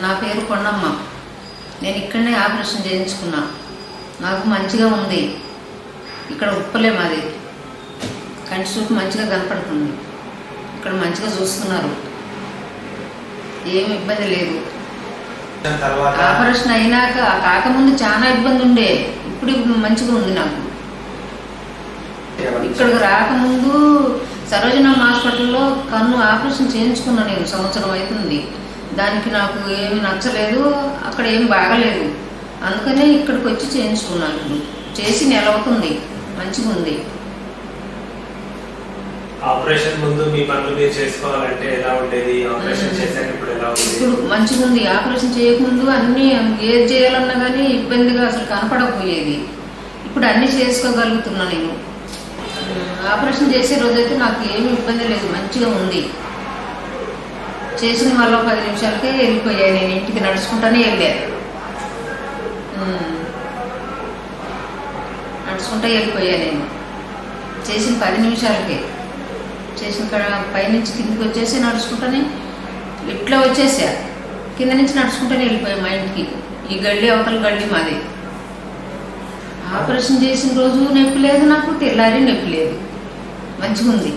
నా పేరు కొండమ్మ. నేను ఇక్కడనే ఆపరేషన్ చేయించుకున్నా. నాకు మంచిగా ఉంది. ఇక్కడ ఉప్పలే మాది. కంటి చూపు మంచిగా కనపడుతుంది. ఇక్కడ మంచిగా చూస్తున్నారు. ఏమి ఇబ్బంది లేదు. ఆపరేషన్ అయినాక కాకముందు చాలా ఇబ్బంది ఉండే. ఇప్పుడు మంచిగా ఉంది నాకు. ఇక్కడికి రాకముందు సరోజనమ్మ హాస్పిటల్లో కన్ను ఆపరేషన్ చేయించుకున్నా. నేను సంవత్సరం అవుతుంది. దానికి నాకు ఏమి నచ్చలేదు. అక్కడ ఏమి బాగలేదు. అందుకనే ఇక్కడికి వచ్చి చేయించుకున్నాను. ఇప్పుడు చేసి నెల అవుతుంది. మంచిగా ఉంది. ఆపరేషన్ ముందు మీ పనులు మీరు చేసుకోవాలంటే ఎలా ఉండేది? ఆపరేషన్ చేశాక ఇప్పుడు ఎలా ఉంది? ఇప్పుడు మంచిగా ఉంది. ఆపరేషన్ చేయకముందు అన్నీ ఏది చేయాలన్నా కానీ ఇబ్బందిగా అసలు కనపడకపోయేది. ఇప్పుడు అన్నీ చేసుకోగలుగుతున్నా నేను. ఆపరేషన్ చేసే రోజైతే నాకు ఏమి ఇబ్బంది లేదు. మంచిగా ఉంది. చేసిన మళ్ళీ 10 నిమిషాలకే వెళ్ళిపోయాయి. నేను ఇంటికి నడుచుకుంటానే వెళ్ళిపోయా నేను. చేసిన 10 నిమిషాలకే చేసిన పైనుంచి కిందికి వచ్చేసి నడుచుకుంటానే ఇట్లా వచ్చేసా. కింద నుంచి నడుచుకుంటానే వెళ్ళిపోయా మా ఇంటికి. ఈ గల్లీ అవతల గల్లీ మాది. ఆపరేషన్ చేసిన రోజు నొప్పి లేదు, నాకు తెల్లారి నొప్పి లేదు. మంచిగా ఉంది.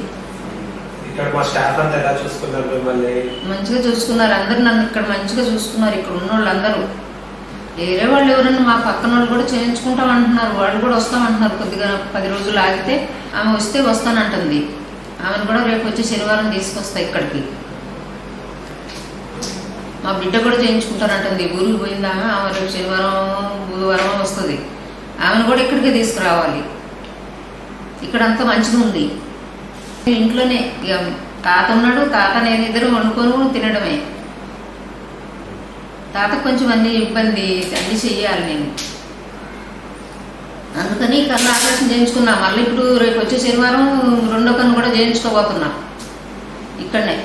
మంచిగా చూసుకున్నారు. అందరు నన్ను ఇక్కడ మంచిగా చూసుకున్నారు. ఇక్కడ ఉన్న వాళ్ళందరూ. వేరే వాళ్ళు ఎవరన్నా మా పక్కన వాళ్ళు కూడా చేయించుకుంటాం అంటున్నారు. వాళ్ళు కూడా వస్తామంటున్నారు. కొద్దిగా 10 రోజులు ఆగితే ఆమె వస్తే వస్తానంటుంది. ఆమెను కూడా రేపు వచ్చి శనివారం తీసుకొస్తా ఇక్కడికి. మా బిడ్డ కూడా చేయించుకుంటానంటుంది. ఊరికి పోయింది ఆమె. రేపు శనివారం బుధవారం వస్తుంది. ఆమెను కూడా ఇక్కడికి తీసుకురావాలి. ఇక్కడంతా మంచిగా ఉంది. ఇంట్లోనే ఇక తాత ఉన్నాడు. తాత నేను ఇద్దరు వండుకొని తినడమే. తాతకు కొంచెం అన్ని ఇబ్బంది, అన్ని చెయ్యాలి నేను. అందుకని కన్ను ఆపరేషన్ చేయించుకున్నా. మళ్ళీ ఇప్పుడు రేపు వచ్చే శనివారం 2వ కన్ను కూడా చేయించుకోబోతున్నా ఇక్కడనే.